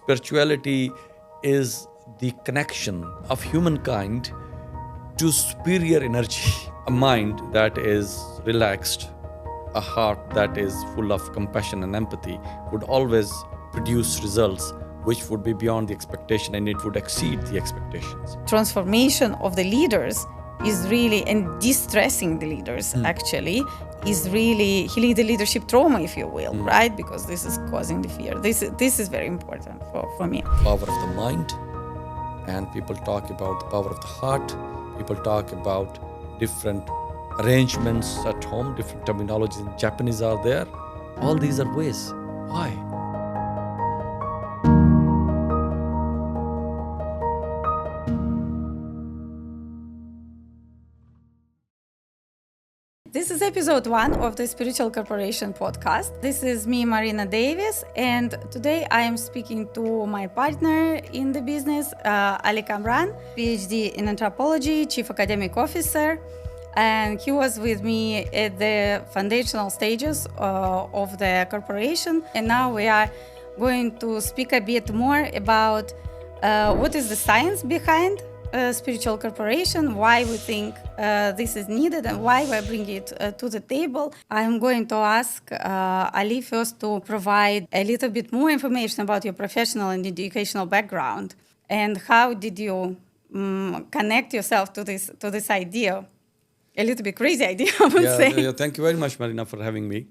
spirituality is the connection of humankind to superior energy. A mind that is relaxed, a heart that is full of compassion and empathy would always produce results which would be beyond the expectation, and it would exceed the expectations. Transformation of the leaders is really, and distressing the leaders actually, is really healing the leadership trauma, if you will, right? Because this is causing the fear. This is very important for me. Power of the mind, and people talk about the power of the heart. People talk about different arrangements at home, different terminologies in Japanese are there. All these are ways. Why? This is episode 1 of the Spiritual Corporation podcast. This is me, Marina Davies, and today I am speaking to my partner in the business, Ali Kamran, PhD in Anthropology, Chief Academic Officer, and he was with me at the foundational stages of the corporation. And now we are going to speak a bit more about what is the science behind spiritual corporation, why we think this is needed, and why we bring it to the table. I'm going to ask Ali first to provide a little bit more information about your professional and educational background, and how did you connect yourself to this idea. A little bit crazy idea, I would say. Yeah, thank you very much, Marina, for having me.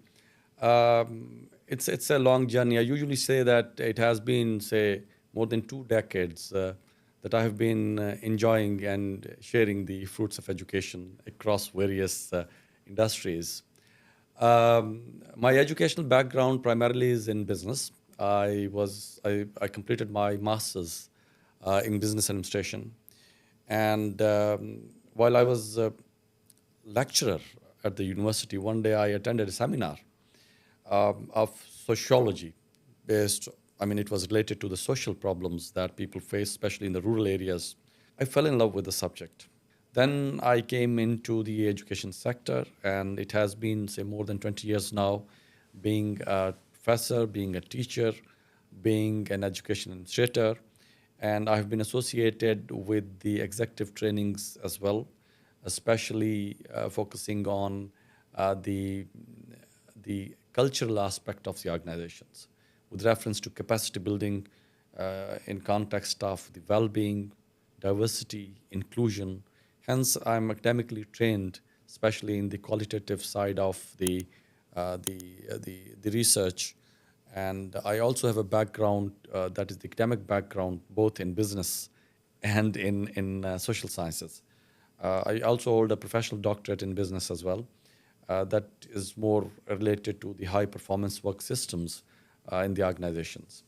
It's a long journey. I usually say that it has been, say, more than 2 decades that I have been enjoying and sharing the fruits of education across various industries. My educational background primarily is in business. I completed my master's in business administration, and while I was a lecturer at the university, one day I attended a seminar of sociology based. It was related to the social problems that people face, especially in the rural areas. I fell in love with the subject. Then I came into the education sector, and it has been, say, more than 20 years now, being a professor, being a teacher, being an education administrator, and I've been associated with the executive trainings as well, especially focusing on the cultural aspect of the organizations, with reference to capacity building in context of the well-being, diversity, inclusion. Hence, I'm academically trained, especially in the qualitative side of the research. And I also have a background that is the academic background, both in business and in social sciences. I also hold a professional doctorate in business as well. That is more related to the high-performance work systems in the organizations.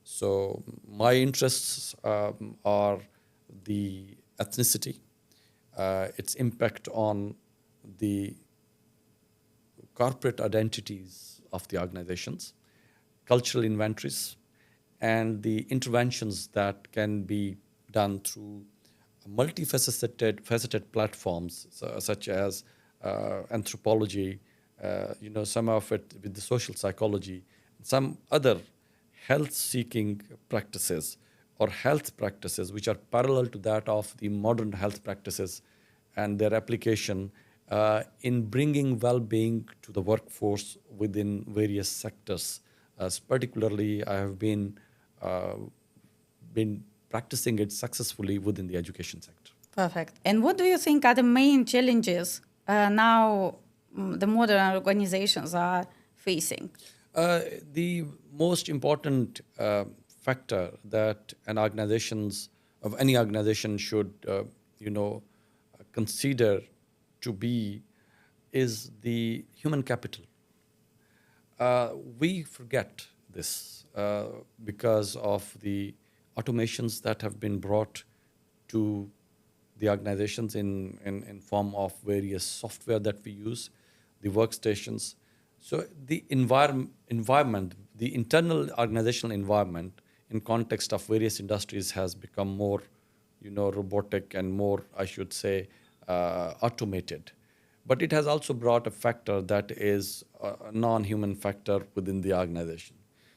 So my interests are the ethnicity, its impact on the corporate identities of the organizations, cultural inventories, and the interventions that can be done through multifaceted platforms such as anthropology, some of it with the social psychology, some other health-seeking practices or health practices which are parallel to that of the modern health practices, and their application in bringing well-being to the workforce within various sectors. Particularly, I have been practicing it successfully within the education sector. Perfect. And what do you think are the main challenges now the modern organizations are facing? The most important factor that any organization should, consider to be is the human capital. We forget this because of the automations that have been brought to the organizations in form of various software that we use, the workstations. So the environment, the internal organizational environment in context of various industries has become more, robotic and more, I should say, automated. But it has also brought a factor that is a non-human factor within the organization.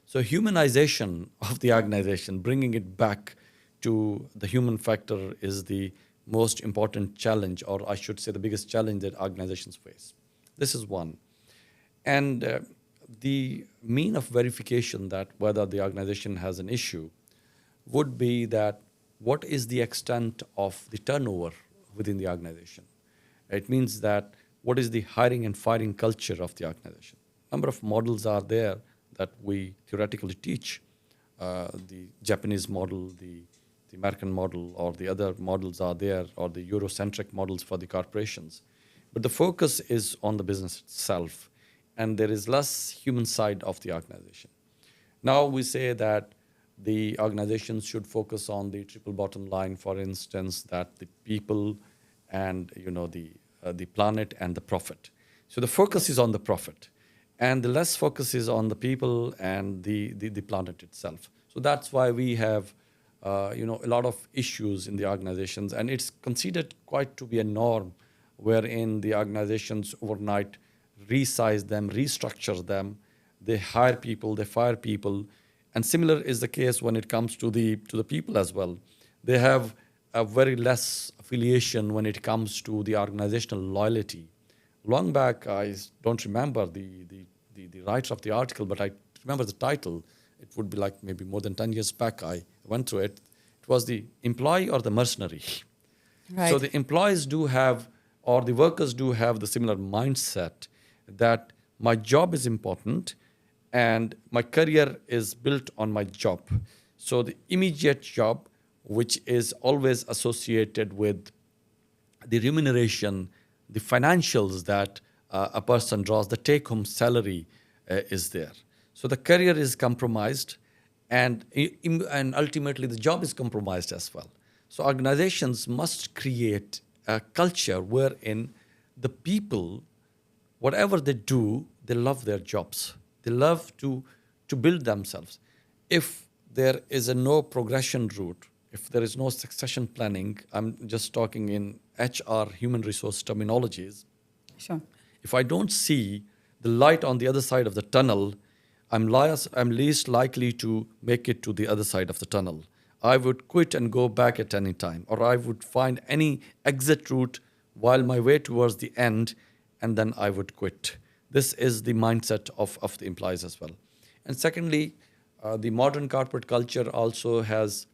So humanization of the organization, bringing it back to the human factor is the most important challenge, or I should say the biggest challenge that organizations face. This is one. And the mean of verification that whether the organization has an issue would be that what is the extent of the turnover within the organization? It means that what is the hiring and firing culture of the organization? Number of models are there that we theoretically teach. The Japanese model, the American model, or the other models are there, or the Eurocentric models for the corporations. But the focus is on the business itself, and there is less human side of the organization. Now we say that the organizations should focus on the triple bottom line, for instance, that the people and the planet and the profit. So the focus is on the profit, and the less focus is on the people and the planet itself. So that's why we have a lot of issues in the organizations, and it's considered quite to be a norm wherein the organizations overnight resize them, restructure them, they hire people, they fire people. And similar is the case when it comes to the people as well. They have a very less affiliation when it comes to the organizational loyalty. Long back, I don't remember the writer of the article, but I remember the title. It would be like maybe more than 10 years back I went through it. It was the employee or the mercenary. Right. So the employees do have, or the workers do have the similar mindset that my job is important and my career is built on my job. So the immediate job, which is always associated with the remuneration, the financials that a person draws, the take-home salary is there. So the career is compromised, and ultimately the job is compromised as well. So organizations must create a culture wherein the people, whatever they do, they love their jobs. They love to build themselves. If there is no progression route, if there is no succession planning, I'm just talking in HR, human resource terminologies. Sure. If I don't see the light on the other side of the tunnel, I'm least likely to make it to the other side of the tunnel. I would quit and go back at any time, or I would find any exit route while my way towards the end, and then I would quit. This is the mindset of the employees as well. And secondly, the modern corporate culture also has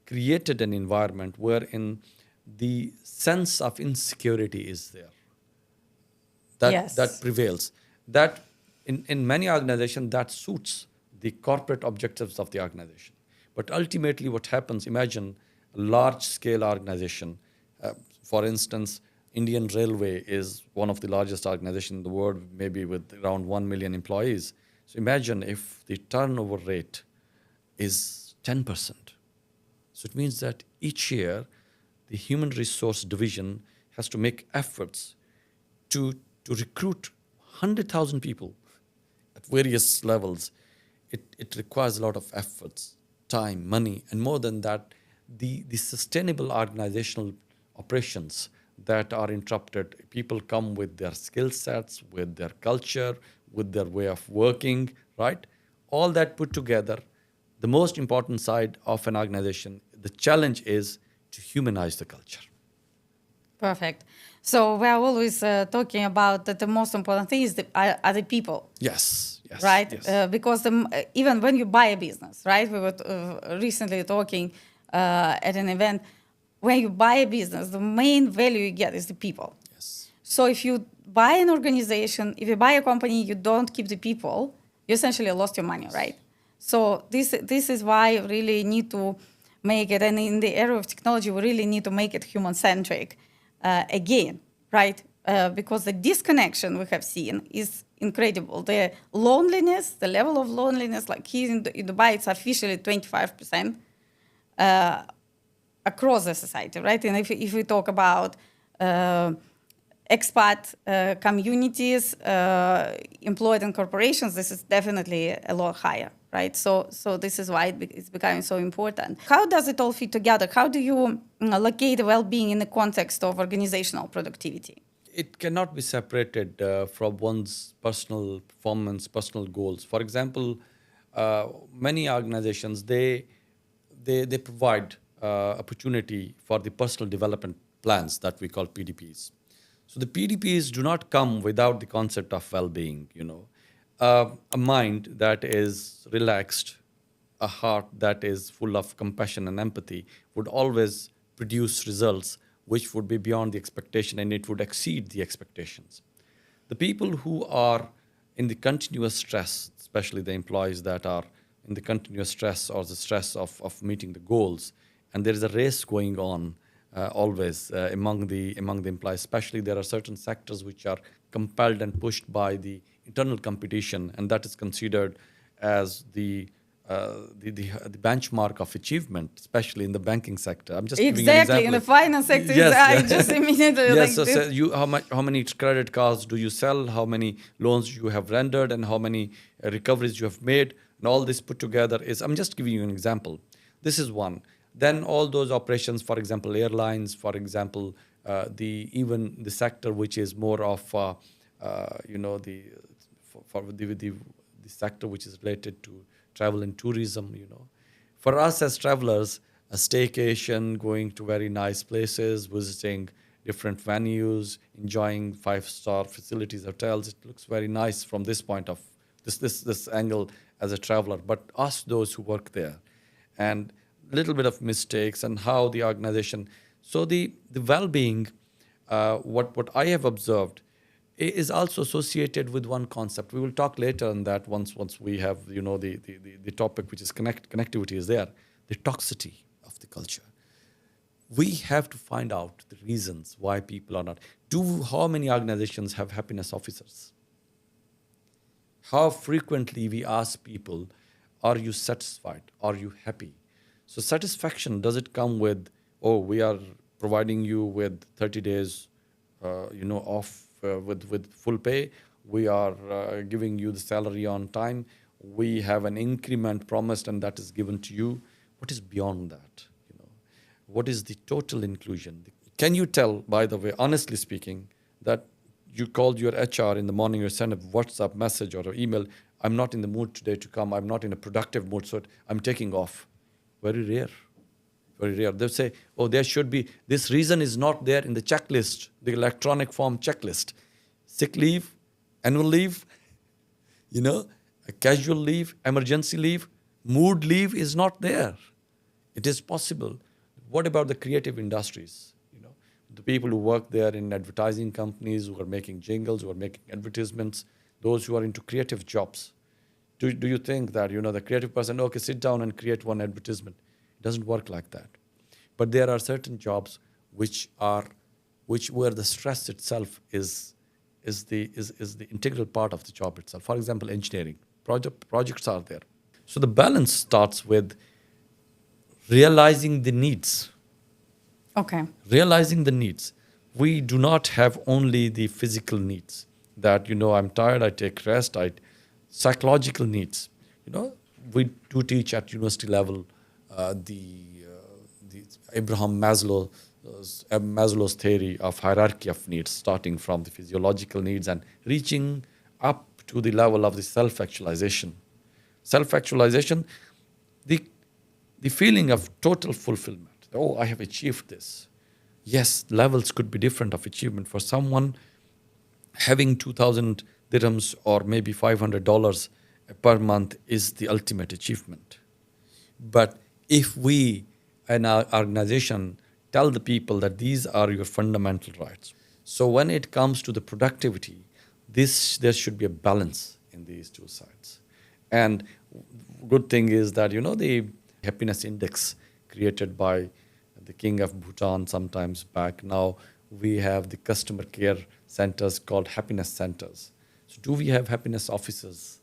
created an environment wherein the sense of insecurity is there. That prevails. That in many organizations, that suits the corporate objectives of the organization. But ultimately what happens, imagine a large-scale organization. For instance, Indian Railway is one of the largest organizations in the world, maybe with around 1 million employees. So imagine if the turnover rate is 10%. So it means that each year, the human resource division has to make efforts to recruit 100,000 people at various levels. It requires a lot of efforts, time, money, and more than that, the sustainable organizational operations that are interrupted. People come with their skill sets, with their culture, with their way of working, right? All that put together, the most important side of an organization, the challenge is to humanize the culture. Perfect. So we are always talking about that the most important thing is are the people. Yes. Right? Yes. Because even when you buy a business, right? We were recently talking at an event. When you buy a business, the main value you get is the people. Yes. So if you buy an organization, if you buy a company, you don't keep the people, you essentially lost your money, right? So this is why you really need to make it, and in the era of technology, we really need to make it human-centric again, right? Because the disconnection we have seen is incredible. The loneliness, the level of loneliness, like here in Dubai, it's officially 25%. Across the society, right? And if we talk about expat communities, employed in corporations, this is definitely a lot higher, right? So this is why it's becoming so important. How does it all fit together? How do you locate well-being in the context of organizational productivity? It cannot be separated from one's personal performance, personal goals. For example, many organizations, they provide opportunity for the personal development plans that we call PDPs. So the PDPs do not come without the concept of well-being. A mind that is relaxed, a heart that is full of compassion and empathy would always produce results which would be beyond the expectation, and it would exceed the expectations. The people who are in the continuous stress, especially the employees that are in the continuous stress or the stress of meeting the goals, and there is a race going on always among the employees, especially there are certain sectors which are compelled and pushed by the internal competition, and that is considered as the benchmark of achievement, especially in the banking sector. I'm just giving you an example. In the finance sector, Yes, I just immediately yes. like So this. how many credit cards do you sell? How many loans you have rendered, and how many recoveries you have made, and all this put together is. I'm just giving you an example. This is one. Then all those operations, for example, airlines, for example, even the sector which is more of the sector which is related to travel and tourism. For us as travelers, a staycation, going to very nice places, visiting different venues, enjoying 5-star facilities, hotels, it looks very nice from this point of this angle as a traveler. But ask those who work there, and a little bit of mistakes and how the organization. So the well-being, what I have observed, is also associated with one concept. We will talk later on that once we have the topic which is connectivity is there, the toxicity of the culture. We have to find out the reasons why people are not. How many organizations have happiness officers? How frequently we ask people, are you satisfied? Are you happy? So satisfaction, does it come with, we are providing you with 30 days off with full pay. We are giving you the salary on time. We have an increment promised, and that is given to you. What is beyond that? What is the total inclusion? Can you tell, by the way, honestly speaking, that you called your HR in the morning, you send a WhatsApp message or an email, I'm not in the mood today to come, I'm not in a productive mood, so I'm taking off. Very rare. Very rare. They'll say, there should be, this reason is not there in the checklist, the electronic form checklist. Sick leave, annual leave, a casual leave, emergency leave, mood leave is not there. It is possible. What about the creative industries? The people who work there in advertising companies, who are making jingles, who are making advertisements, those who are into creative jobs. Do you think that, the creative person, sit down and create one advertisement? It doesn't work like that. But there are certain jobs where the stress itself is the integral part of the job itself. For example, engineering. Projects are there. So the balance starts with realizing the needs. Okay. Realizing the needs. We do not have only the physical needs that, I'm tired, I take rest, psychological needs. We do teach at university level the Abraham Maslow's theory of hierarchy of needs, starting from the physiological needs and reaching up to the level of the self-actualization. Self-actualization, the feeling of total fulfillment. I have achieved this. Yes, levels could be different of achievement. For someone, having 2,000 dirhams or maybe $500 per month is the ultimate achievement. But if we, in our organization, tell the people that these are your fundamental rights. So when it comes to the productivity, there should be a balance in these two sides. And good thing is that, the happiness index created by the king of Bhutan sometimes back. Now we have the customer care centers called happiness centers. So do we have happiness officers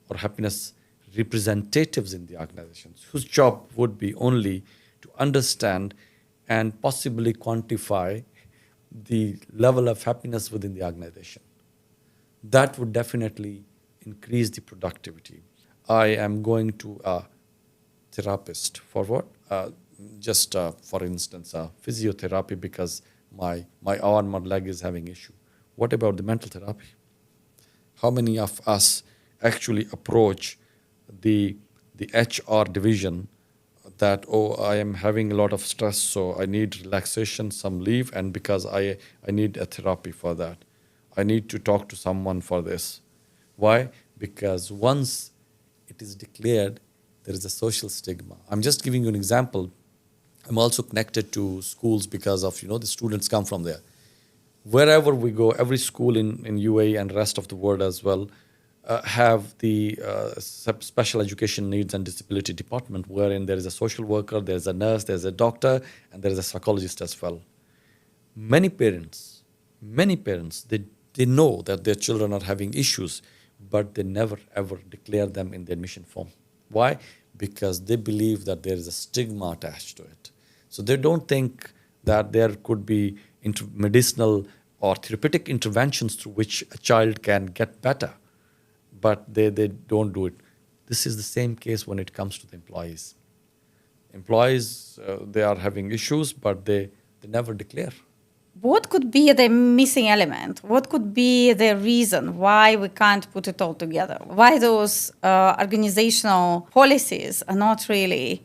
or happiness representatives in the organizations whose job would be only to understand and possibly quantify the level of happiness within the organization? That would definitely increase the productivity. I am going to a therapist for what? For instance, physiotherapy because my arm or leg is having issue. What about the mental therapy? How many of us actually approach the the HR division that, I am having a lot of stress, so I need relaxation, some leave, and because I need a therapy for that. I need to talk to someone for this. Why? Because once it is declared, there is a social stigma. I'm just giving you an example. I'm also connected to schools because of, the students come from there. Wherever we go, every school in UAE and rest of the world as well, have the special education needs and disability department, wherein there is a social worker, there's a nurse, there's a doctor, and there is a psychologist as well. Many parents, they know that their children are having issues, but they never ever declare them in the admission form. Why? Because they believe that there is a stigma attached to it. So they don't think that there could be medicinal or therapeutic interventions through which a child can get better, but they don't do it. This is the same case when it comes to the employees. Employees, they are having issues, but they never declare. What could be the missing element? What could be the reason why we can't put it all together? Why those organizational policies are not really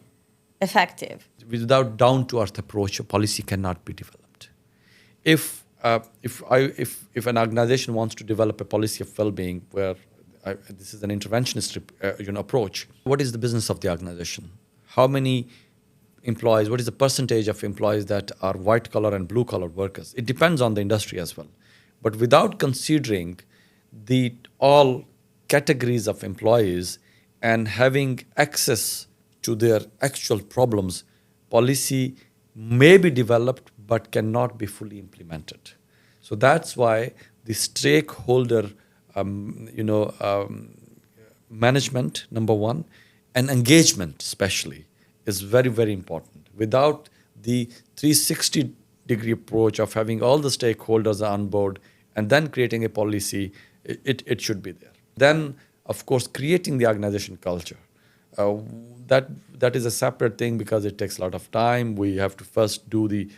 effective? Without down-to-earth approach, a policy cannot be developed. If an organization wants to develop a policy of well-being, where this is an interventionist approach, what is the business of the organization? How many employees, what is the percentage of employees that are white-collar and blue-collar workers? It depends on the industry as well. But without considering all categories of employees and having access to their actual problems, policy may be developed but cannot be fully implemented. So that's why the stakeholder management, number one, and engagement especially, is very, very important. Without the 360-degree approach of having all the stakeholders on board and then creating a policy, it should be there. Then, of course, creating the organization culture. That is a separate thing because it takes a lot of time. We have to first do the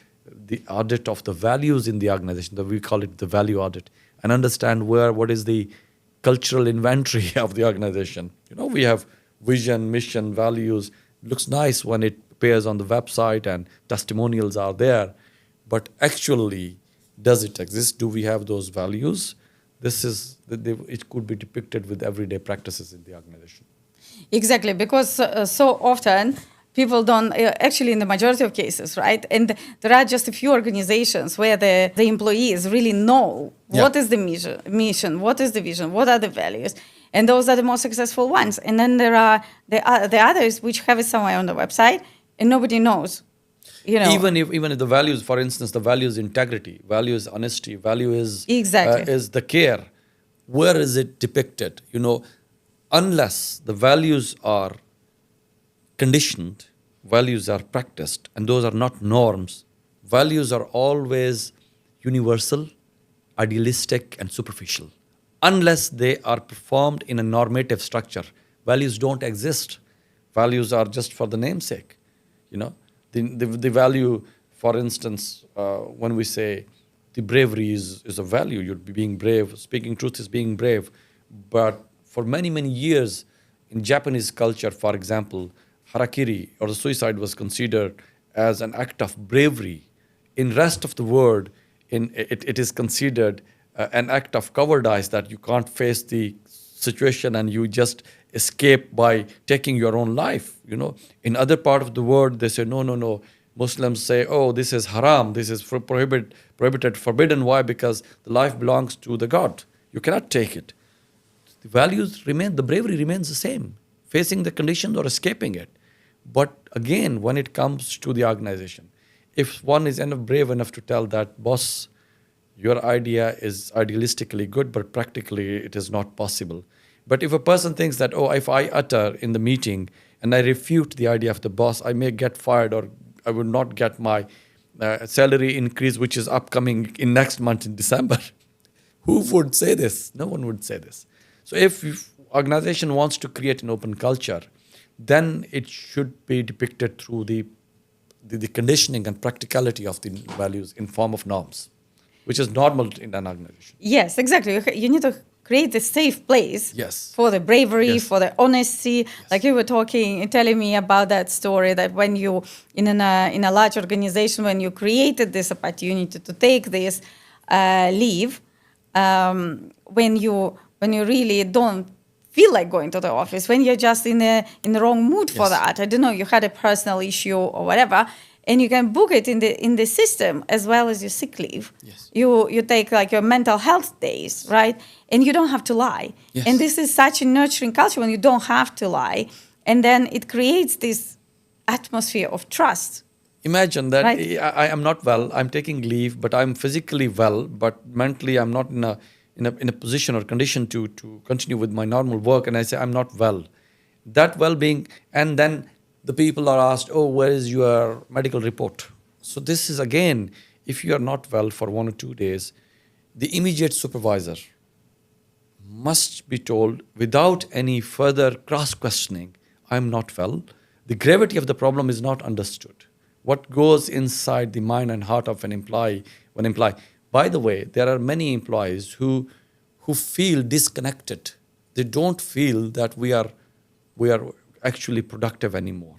audit of the values in the organization. We call it the value audit, and understand what is the cultural inventory of the organization. We have vision, mission, values. Looks nice when it appears on the website and testimonials are there, but actually, does it exist? Do we have those values? It could be depicted with everyday practices in the organization. Exactly, because so often people don't, actually in the majority of cases, right? And there are just a few organizations where the employees really know what is the mission, what is the vision, what are the values. And those are the most successful ones. And then there are the others which have it somewhere on the website and nobody knows. Even if the values, for instance, the value is integrity, value is honesty, value is the care. Where is it depicted? Unless the values are conditioned, values are practiced, and those are not norms. Values are always universal, idealistic, and superficial. Unless they are performed in a normative structure, values don't exist. Values are just for the namesake. The value, for instance, when we say the bravery is a value, you're being brave, speaking truth is being brave. But for many, many years in Japanese culture, for example, harakiri or the suicide was considered as an act of bravery. In rest of the world, it is considered an act of cowardice, that you can't face the situation and you just escape by taking your own life. In other part of the world, they say, no. Muslims say, this is haram, this is prohibited, forbidden. Why? Because the life belongs to the God. You cannot take it. The values remain, the bravery remains the same, facing the conditions or escaping it. But again, when it comes to the organization, if one is brave enough to tell that, boss, your idea is idealistically good, but practically it is not possible. But if a person thinks that, if I utter in the meeting and I refute the idea of the boss, I may get fired, or I will not get my salary increase, which is upcoming in next month in December. Who would say this? No one would say this. So if organization wants to create an open culture, then it should be depicted through the conditioning and practicality of the values in form of norms, which is normal in an organization. Yes, exactly. You need to create a safe place Yes. for the bravery, Yes. for the honesty. Like you were telling me about that story that when you, in a large organization, when you created this opportunity to take this leave, when you really don't feel like going to the office, when you're just in the wrong mood for Yes. that, I don't know, you had a personal issue or whatever, and you can book it in the system as well as your sick leave. Yes. You take like your mental health days, right? And you don't have to lie. Yes. And this is such a nurturing culture when you don't have to lie. And then it creates this atmosphere of trust. Imagine that Right. I am not well, I'm taking leave, but I'm physically well, but mentally I'm not in a position or condition to continue with my normal work, and I say I'm not well. That well-being, and then the people are asked, oh, where is your medical report? So this is again, if you are not well for 1 or 2 days, the immediate supervisor must be told without any further cross-questioning, I'm not well. The gravity of the problem is not understood. What goes inside the mind and heart of an employee, by the way, there are many employees who feel disconnected. They don't feel that we are actually productive anymore.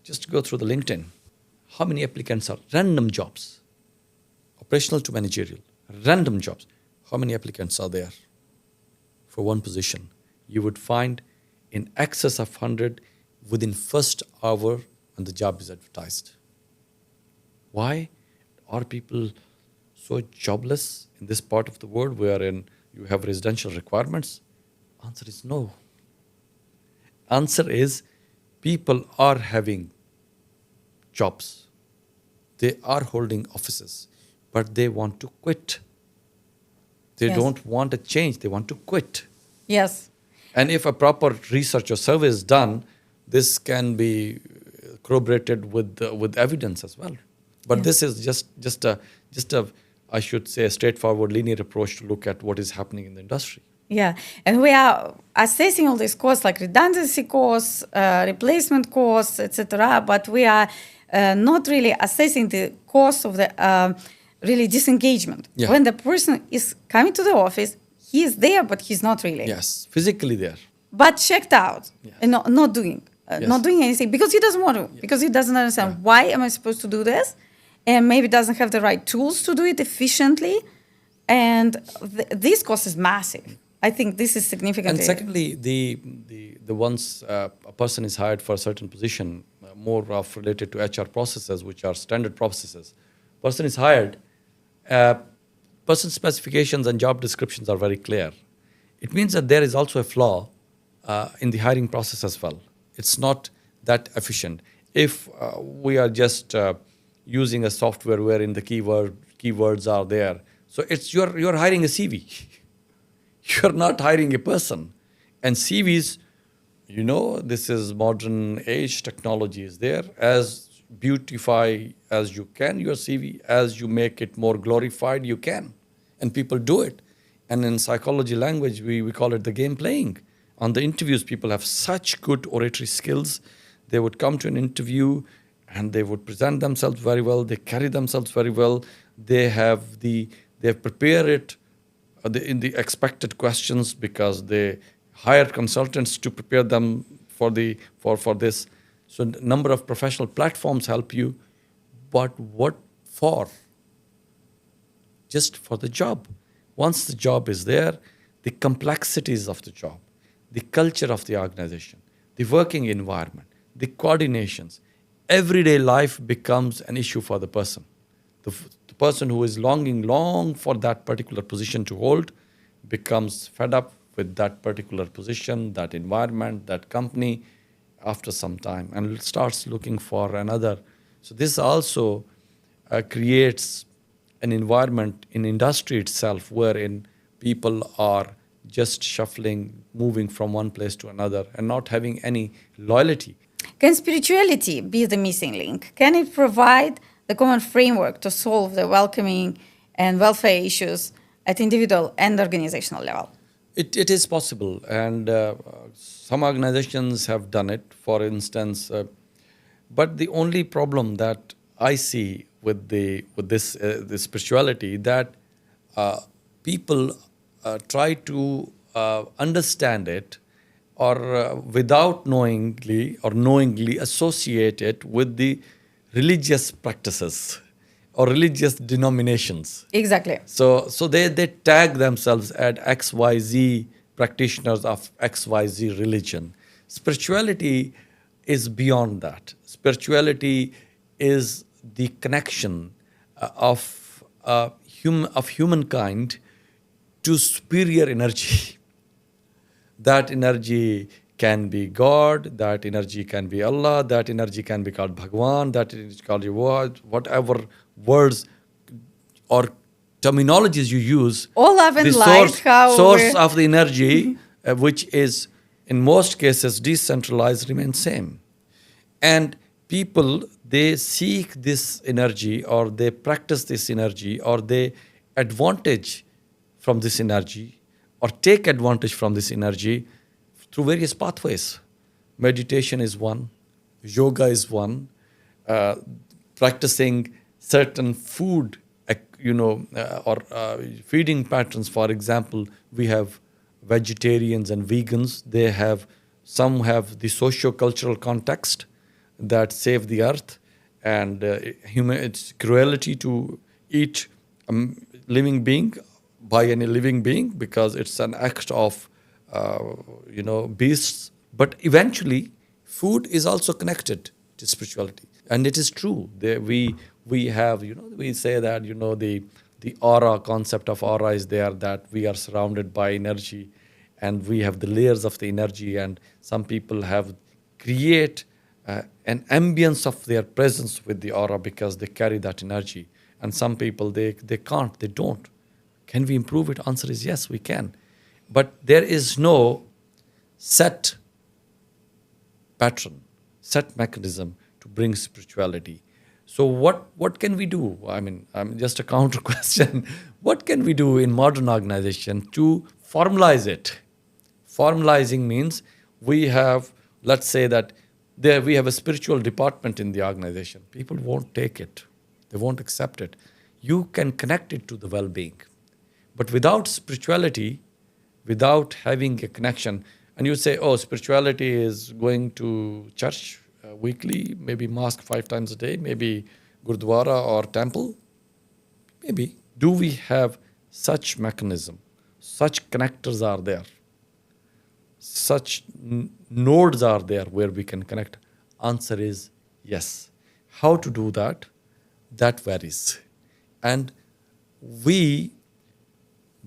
Just go through the LinkedIn. How many applicants are random jobs? Operational to managerial, random jobs. How many applicants are there for one position? You would find in excess of 100 within first hour when the job is advertised. Why are people so jobless in this part of the world wherein you have residential requirements? Answer is no. Answer is people are having jobs. They are holding offices, but they want to quit. They Yes. don't want a change. They want to quit. Yes. And if a proper research or survey is done, this can be corroborated with evidence as well. But Yeah. this is just a I should say a straightforward linear approach to look at what is happening in the industry. Yeah, and we are assessing all these costs like redundancy costs, replacement costs, etc. But we are not really assessing the cost of the really disengagement. Yeah. When the person is coming to the office, he is there, but he's not really. Yes, physically there. But checked out Yes. and not doing anything because he doesn't want to, because he doesn't understand why am I supposed to do this, and maybe doesn't have the right tools to do it efficiently, and this cost is massive. I think this is significant. And secondly, the once a person is hired for a certain position, more of related to HR processes, which are standard processes. Person is hired, person specifications and job descriptions are very clear. It means that there is also a flaw in the hiring process as well. It's not that efficient. If we are just using a software wherein the keywords are there, so it's you're hiring a CV. You're not hiring a person. And CVs, this is modern age, technology is there. As beautify as you can your CV, as you make it more glorified, you can. And people do it. And in psychology language, we call it the game playing. On the interviews, people have such good oratory skills. They would come to an interview and they would present themselves very well. They carry themselves very well. They have prepared it in the expected questions because they hired consultants to prepare them for this. So a number of professional platforms help you, but what for? Just for the job. Once the job is there, the complexities of the job, the culture of the organization, the working environment, the coordinations, everyday life becomes an issue for the person. The person who is long for that particular position to hold becomes fed up with that particular position, that environment, that company after some time, and starts looking for another. So this also creates an environment in industry itself wherein people are just shuffling, moving from one place to another and not having any loyalty. Can spirituality be the missing link? Can it provide the common framework to solve the welcoming and welfare issues at individual and organizational level? It is possible, and some organizations have done it, for instance. But the only problem that I see with this spirituality that people try to understand it or without knowingly associate it with the religious practices or religious denominations. Exactly. So they tag themselves at XYZ practitioners of XYZ religion. Spirituality is beyond that. Spirituality is the connection of humankind to superior energy. That energy can be God, that energy can be Allah, that energy can be called Bhagwan, that is called whatever words or terminologies you use. All love and the light, source of the energy, which is in most cases decentralized, remains same. And people, they seek this energy or they practice this energy or they advantage from this energy or take advantage from this energy through various pathways. Meditation is one, yoga is one, practicing certain food, or feeding patterns. For example, we have vegetarians and vegans. Some have the socio-cultural context that save the earth, and it's cruelty to eat a living being by any living being because it's an act of beasts. But eventually, food is also connected to spirituality, and it is true. We have, we say that, the aura concept of aura is there, that we are surrounded by energy and we have the layers of the energy, and some people create an ambience of their presence with the aura because they carry that energy. And some people, they can't, they don't. Can we improve it? Answer is yes, we can. But there is no set pattern, set mechanism to bring spirituality. So what can we do? I mean, just a counter question. What can we do in modern organization to formalize it? Formalizing means we have, let's say that we have a spiritual department in the organization. People won't take it. They won't accept it. You can connect it to the well-being. But without spirituality, without having a connection, and you say, oh, spirituality is going to church weekly, maybe mosque 5 times a day, maybe gurdwara or temple. Maybe. Do we have such mechanism? Such connectors are there. Such nodes are there where we can connect. Answer is yes. How to do that? That varies. And we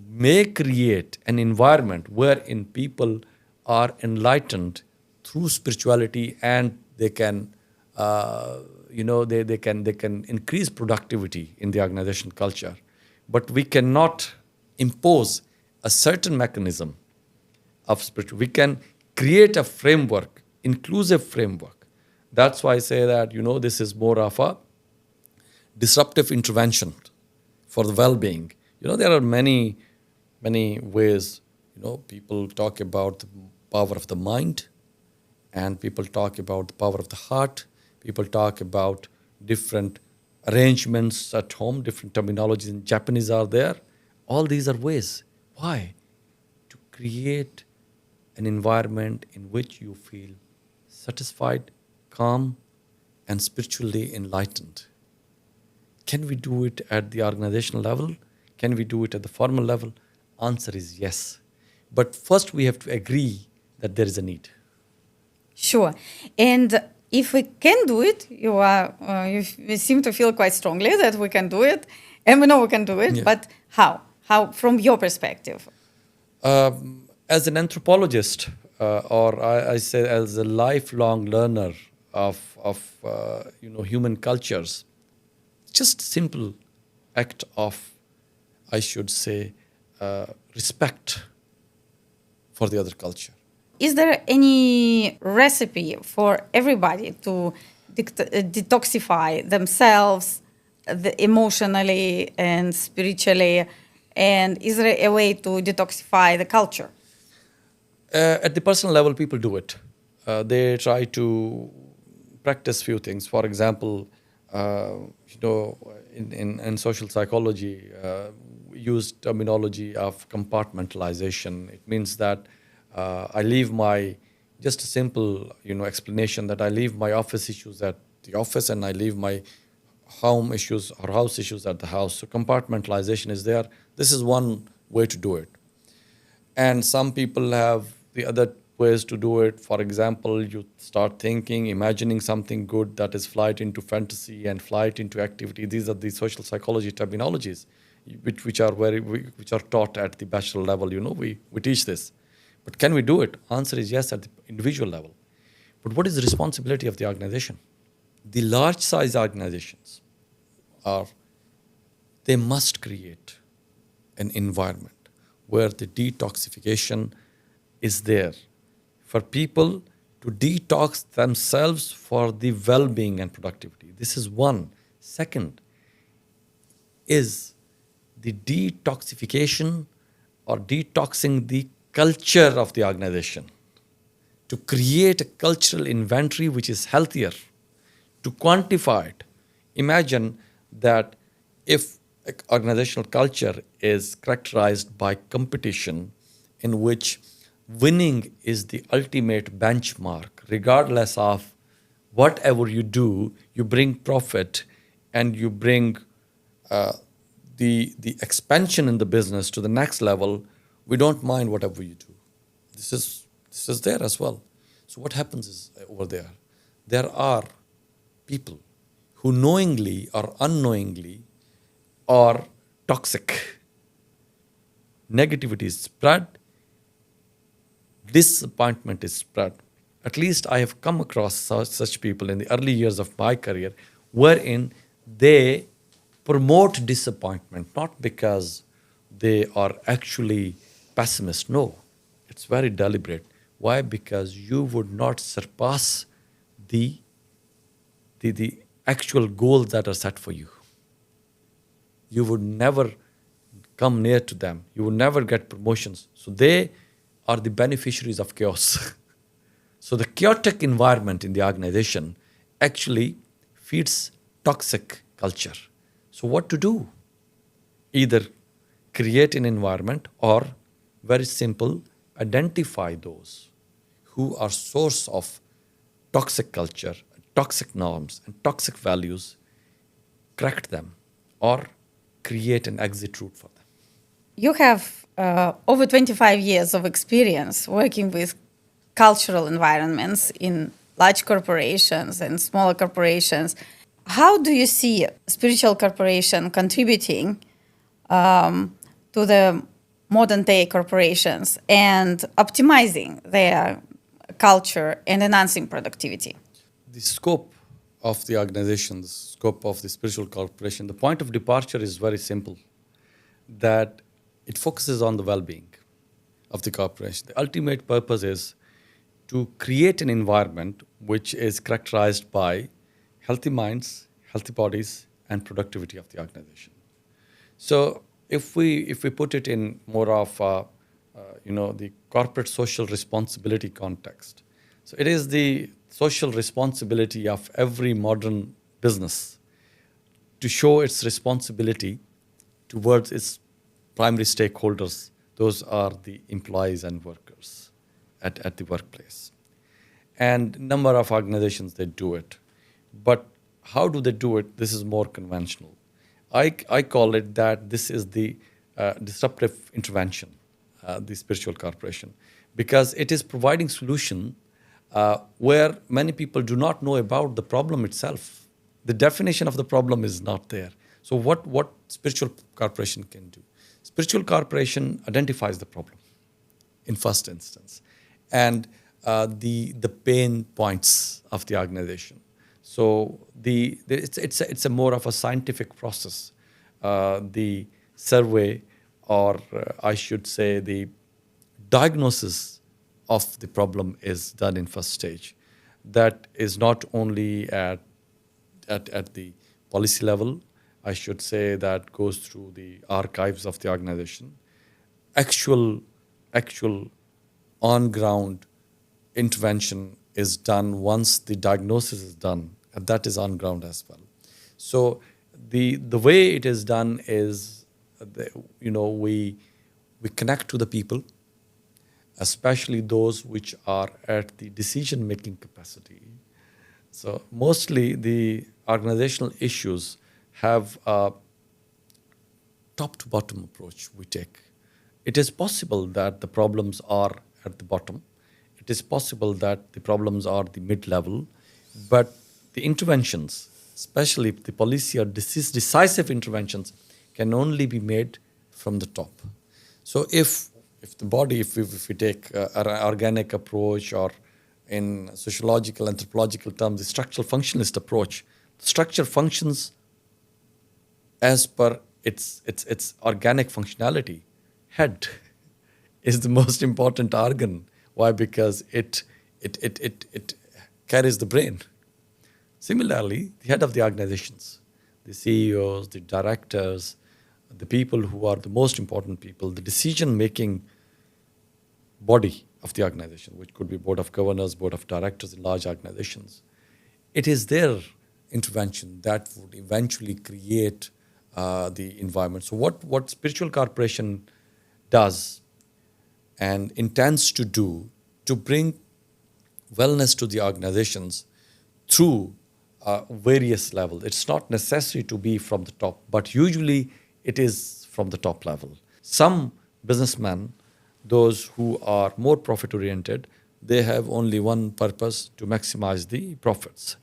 may create an environment wherein people are enlightened through spirituality, and they can, they can increase productivity in the organization culture. But we cannot impose a certain mechanism of spiritual. We can create a framework, inclusive framework. That's why I say that, this is more of a disruptive intervention for the well-being. There are many ways. People talk about the power of the mind, and people talk about the power of the heart. People talk about different arrangements at home, different terminologies in Japanese are there. All these are ways. Why? To create an environment in which you feel satisfied, calm, and spiritually enlightened. Can we do it at the organizational level? Can we do it at the formal level? Answer is yes. But first we have to agree that there is a need. Sure. And if we can do it, you seem to feel quite strongly that we can do it, and we know we can do it, but how? How, from your perspective? As an anthropologist, or I say as a lifelong learner of human cultures, just simple act of, I should say, respect for the other culture. Is there any recipe for everybody to detoxify themselves emotionally and spiritually? And is there a way to detoxify the culture? At the personal level, people do it. They try to practice few things. For example, in social psychology, we use terminology of compartmentalization. It means that I leave just a simple, explanation that I leave my office issues at the office and I leave my home issues or house issues at the house. So compartmentalization is there. This is one way to do it. And some people have the other ways to do it. For example, you start thinking, imagining something good, that is flight into fantasy and flight into activity. These are the social psychology terminologies which are taught at the bachelor level. We teach this. But can we do it? Answer is yes at the individual level. But what is the responsibility of the organization? The large size organizations they must create an environment where the detoxification is there for people to detox themselves for the well-being and productivity. This is one. Second is the detoxification or detoxing the culture of the organization, to create a cultural inventory which is healthier, to quantify it. Imagine that if organizational culture is characterized by competition in which winning is the ultimate benchmark, regardless of whatever you do, you bring profit and you bring the expansion in the business to the next level, we don't mind whatever you do. This is there as well. So what happens is over there are people who knowingly or unknowingly are toxic. Negativity is spread. Disappointment is spread. At least I have come across such people in the early years of my career, wherein they promote disappointment, not because they are actually pessimists. No, it's very deliberate. Why? Because you would not surpass the actual goals that are set for you. You would never come near to them. You would never get promotions. So they are the beneficiaries of chaos. So the chaotic environment in the organization actually feeds toxic culture. So what to do? Either create an environment or, very simple, identify those who are source of toxic culture, toxic norms, and toxic values, correct them, or create an exit route for them. You have over 25 years of experience working with cultural environments in large corporations and smaller corporations. How do you see spiritual corporation contributing to the modern day corporations and optimizing their culture and enhancing productivity? The scope of the organization, the scope of the spiritual corporation, the point of departure is very simple, that it focuses on the well-being of the corporation. The ultimate purpose is to create an environment which is characterized by healthy minds, healthy bodies, and productivity of the organization. So if we put it in more of the corporate social responsibility context, so it is the social responsibility of every modern business to show its responsibility towards its primary stakeholders. Those are the employees and workers at the workplace. And number of organizations, they do it. But how do they do it? This is more conventional. I call it that this is the disruptive intervention, the spiritual corporation, because it is providing solution where many people do not know about the problem itself. The definition of the problem is not there. So what spiritual corporation can do? Spiritual corporation identifies the problem in first instance, and the pain points of the organization. So it's a more of a scientific process. The survey, or I should say the diagnosis of the problem, is done in first stage. That is not only at the policy level. I should say that goes through the archives of the organization. Actual on-ground intervention is done once the diagnosis is done, and that is on ground as well. So the way it is done is, we connect to the people, especially those which are at the decision-making capacity. So mostly the organizational issues have a top-to-bottom approach we take. It is possible that the problems are at the bottom. It is possible that the problems are the mid-level, but the interventions, especially the policy or decisive interventions, can only be made from the top. So if we take an organic approach, or in sociological, anthropological terms, the structural functionalist approach, the structure functions as per its organic functionality. Head is the most important organ. Why? Because it carries the brain. Similarly, the head of the organizations, the CEOs, the directors, the people who are the most important people, the decision-making body of the organization, which could be board of governors, board of directors in large organizations. It is their intervention that would eventually create the environment. So what Spiritual Corporation does and intends to do to bring wellness to the organizations through various levels. It's not necessary to be from the top, but usually it is from the top level. Some businessmen, those who are more profit-oriented, they have only one purpose: to maximize the profits.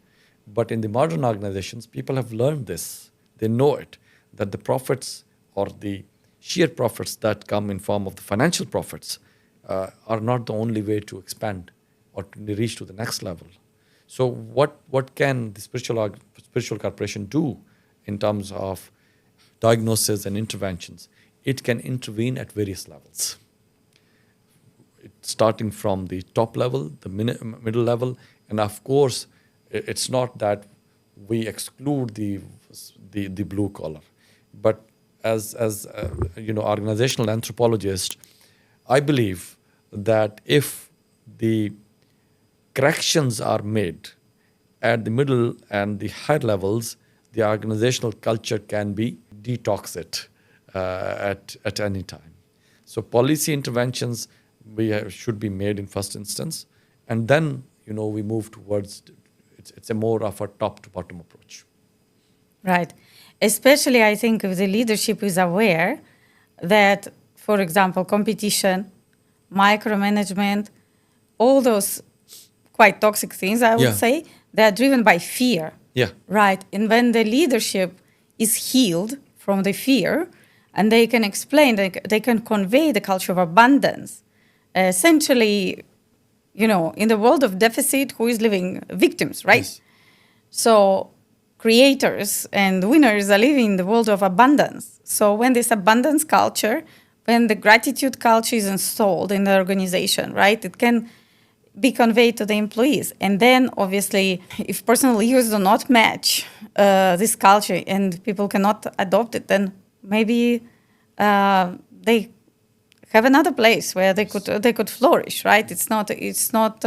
But in the modern organizations, people have learned this. They know it, that the profits, or the sheer profits that come in form of the financial profits, are not the only way to expand or to reach to the next level. So what can the Spiritual Corporation do in terms of diagnosis and interventions? It can intervene at various levels. Starting from the top level, the middle level, and of course, it's not that we exclude the blue collar, but as organizational anthropologist, I believe that if the corrections are made at the middle and the higher levels, the organizational culture can be detoxed at any time. So policy interventions should be made in first instance, and then we move towards it's a more of a top to bottom approach. Right. Especially, I think, if the leadership is aware that, for example, competition, micromanagement, all those quite toxic things, I would say, they are driven by fear. Yeah. Right. And when the leadership is healed from the fear, and they can explain, they can convey the culture of abundance. Essentially, in the world of deficit, who is living? Victims, right? Yes. So creators and winners are living in the world of abundance. So when this abundance culture, when the gratitude culture is installed in the organization, right, it can be conveyed to the employees. And then, obviously, if personal use do not match this culture and people cannot adopt it, then maybe they have another place where they could flourish, right? It's not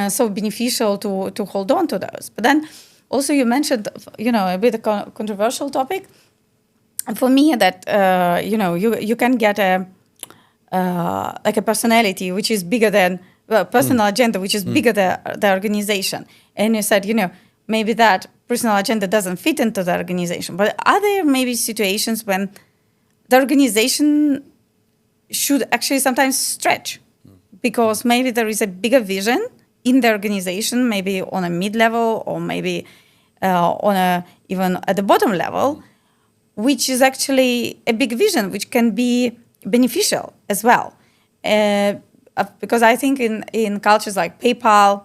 so beneficial to hold on to those. But then also you mentioned, a bit of a controversial topic. And for me, that you can get a personality which is bigger than personal agenda, which is bigger than the organization. And you said, maybe that personal agenda doesn't fit into the organization. But are there maybe situations when the organization should actually sometimes stretch, because maybe there is a bigger vision in the organization, maybe on a mid-level, or maybe even at the bottom level, which is actually a big vision, which can be beneficial as well. Because I think in cultures like PayPal,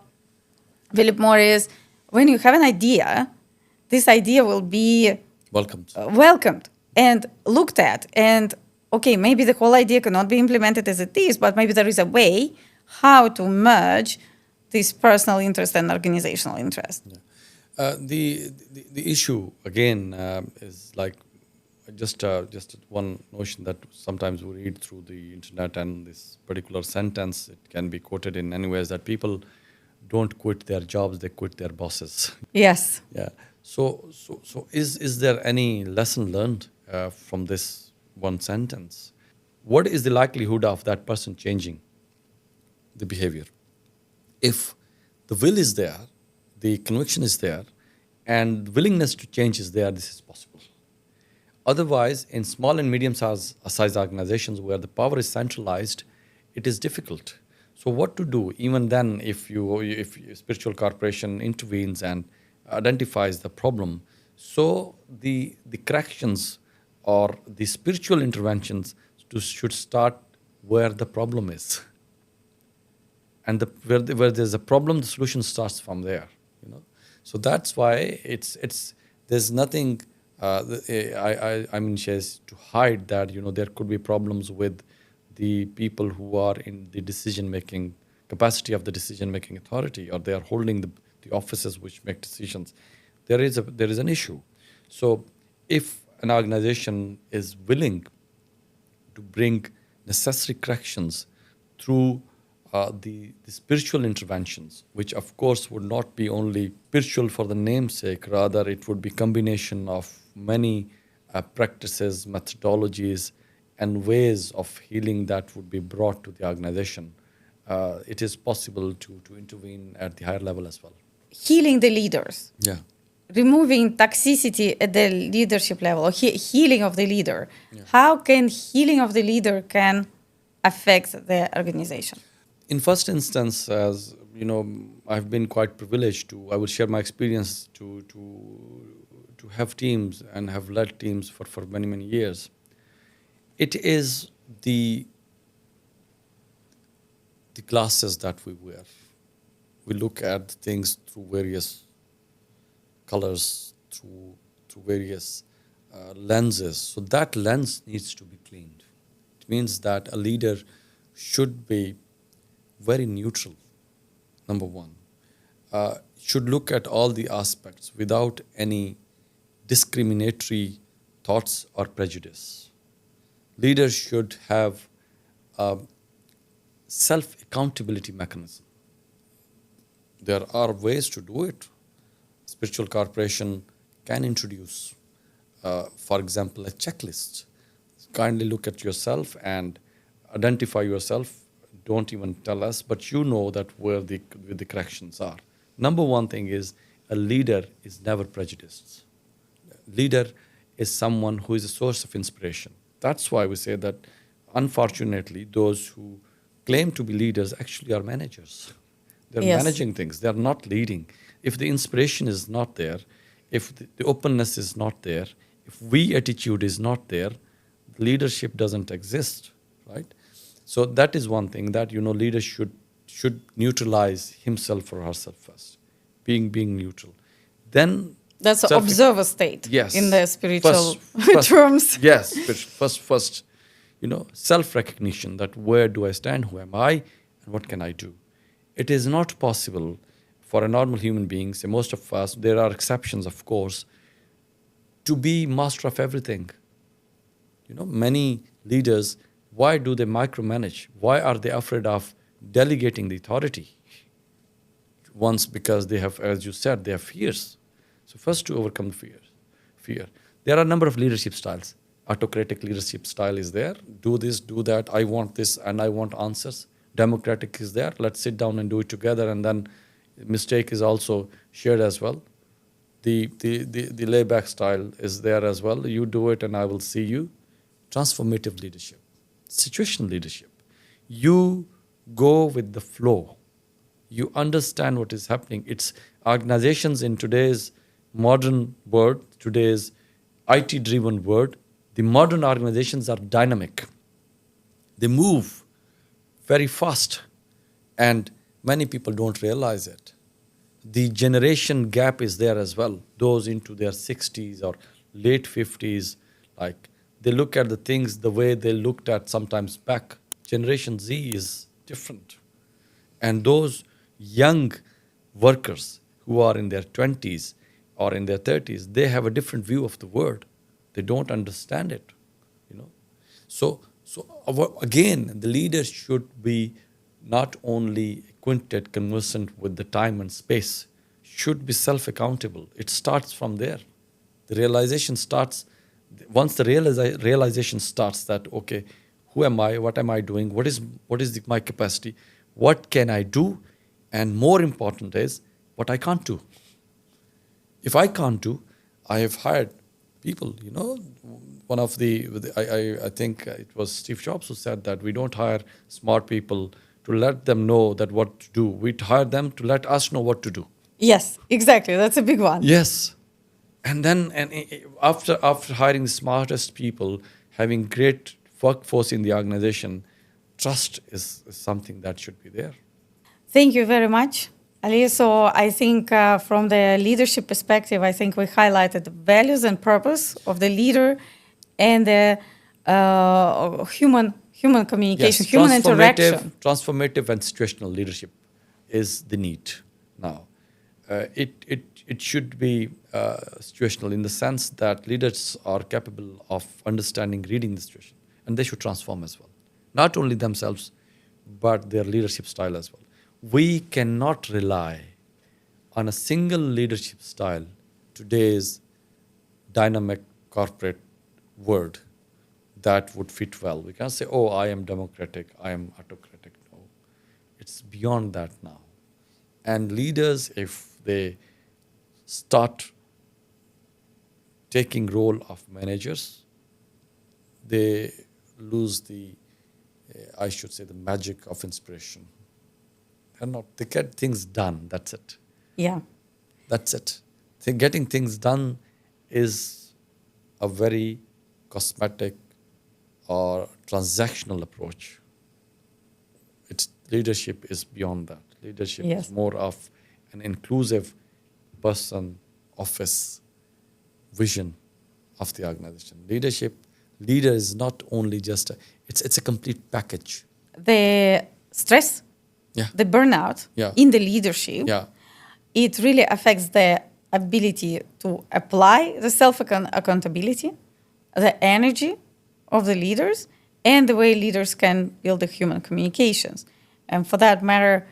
Philip Morris, when you have an idea, this idea will be welcomed and looked at, and okay, maybe the whole idea cannot be implemented as it is, but maybe there is a way how to merge this personal interest and organizational interest. Yeah. The issue again is like just one notion that sometimes we read through the internet, and this particular sentence, it can be quoted in any ways, that people don't quit their jobs, they quit their bosses. Yes. Yeah. So is there any lesson learned from this one sentence? What is the likelihood of that person changing the behavior? If the will is there, the conviction is there, and willingness to change is there, this is possible. Otherwise, in small and medium-sized organizations where the power is centralized, it is difficult. So what to do? Even then, if spiritual corporation intervenes and identifies the problem, so the corrections or the spiritual interventions should start where the problem is. And where there's a problem, the solution starts from there. So that's why there's nothing. I mean, says to hide that there could be problems with the people who are in the decision-making capacity of the decision-making authority, or they are holding the offices which make decisions. There is an issue. So if an organization is willing to bring necessary corrections through the spiritual interventions, which of course would not be only spiritual for the namesake, rather it would be combination of many practices, methodologies, and ways of healing that would be brought to the organization. It is possible to intervene at the higher level as well. Healing the leaders. Yeah. Removing toxicity at the leadership level, or healing of the leader. Yeah. How can healing of the leader can affect the organization? In first instance, as I've been quite privileged I will share my experience to have teams and have led teams for many, many years. It is the glasses that we wear. We look at things through various colors, through various lenses. So that lens needs to be cleaned. It means that a leader should be very neutral, number one. Should look at all the aspects without any discriminatory thoughts or prejudice. Leaders should have a self-accountability mechanism. There are ways to do it. Spiritual corporation can introduce, for example, a checklist. Kindly look at yourself and identify yourself. Don't even tell us, but you know that where the corrections are. Number one thing is a leader is never prejudiced. Leader is someone who is a source of inspiration. That's why we say that, unfortunately, those who claim to be leaders actually are managers. They're managing things. They're not leading. If the inspiration is not there, if the openness is not there, if we attitude is not there, leadership doesn't exist, right? So that is one thing that leaders should neutralize himself or herself first, being neutral. Then that's an observer state. Yes, in the spiritual terms. Yes, first, self-recognition that where do I stand, who am I, and what can I do? It is not possible for a normal human being, say most of us, there are exceptions of course, to be master of everything. Many leaders, why do they micromanage? Why are they afraid of delegating the authority? Once, because they have, as you said, they have fears. So first to overcome the fear. There are a number of leadership styles. Autocratic leadership style is there. Do this, do that. I want this and I want answers. Democratic is there. Let's sit down and do it together. And then mistake is also shared as well. The layback style is there as well. You do it and I will see you. Transformative leadership. Situational leadership. You go with the flow. You understand what is happening. It's organizations in today's modern world, today's IT-driven world. The modern organizations are dynamic. They move very fast, and many people don't realize it. The generation gap is there as well. Those into their 60s or late 50s, like they look at the things the way they looked at sometimes back. Generation Z is different. And those young workers who are in their 20s or in their 30s, they have a different view of the world. They don't understand it, So again, the leaders should be not only acquainted, conversant with the time and space, should be self-accountable. It starts from there. The realization starts, once the realization starts that, okay, who am I, what am I doing, what is my capacity, what can I do, and more important is what I can't do. If I can't do, I have hired people, one of I think it was Steve Jobs who said that we don't hire smart people to let them know that what to do. We hire them to let us know what to do. Yes, exactly. That's a big one. Yes. And then after hiring the smartest people, having great workforce in the organization, trust is something that should be there. Thank you very much, Ali. So I think from the leadership perspective, I think we highlighted the values and purpose of the leader and the human communication, yes, human interaction. Transformative and situational leadership is the need now. It should be situational in the sense that leaders are capable of understanding, reading the situation, and they should transform as well. Not only themselves, but their leadership style as well. We cannot rely on a single leadership style, today's dynamic corporate world, that would fit well. We can't say, oh, I am democratic, I am autocratic. No, it's beyond that now. And leaders, if they start taking role of managers, they lose the magic of inspiration. They get things done, that's it. Yeah. That's it. Getting things done is a very cosmetic or transactional approach. Leadership is beyond that. Leadership is more of an inclusive person, office, vision of the organization. Leader is not only just it's a complete package. The stress, the burnout in the leadership, it really affects the ability to apply the self-accountability, the energy of the leaders, and the way leaders can build the human communications. And for that matter,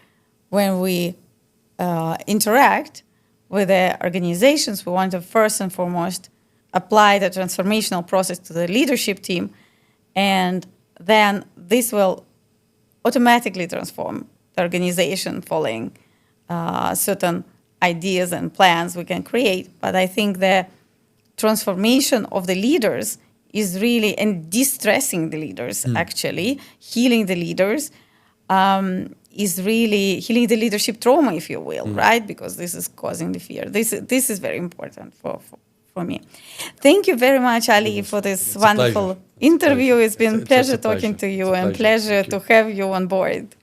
when we interact with the organizations, we want to first and foremost apply the transformational process to the leadership team, and then this will automatically transform the organization following certain ideas and plans we can create. But I think the transformation of the leaders is really, and de-stressing the leaders, actually, healing the leaders, is really healing the leadership trauma, if you will, right? Because this is causing the fear. This is very important for me. Thank you very much, Ali, for this wonderful interview. It's been a pleasure talking to you and pleasure to have you on board.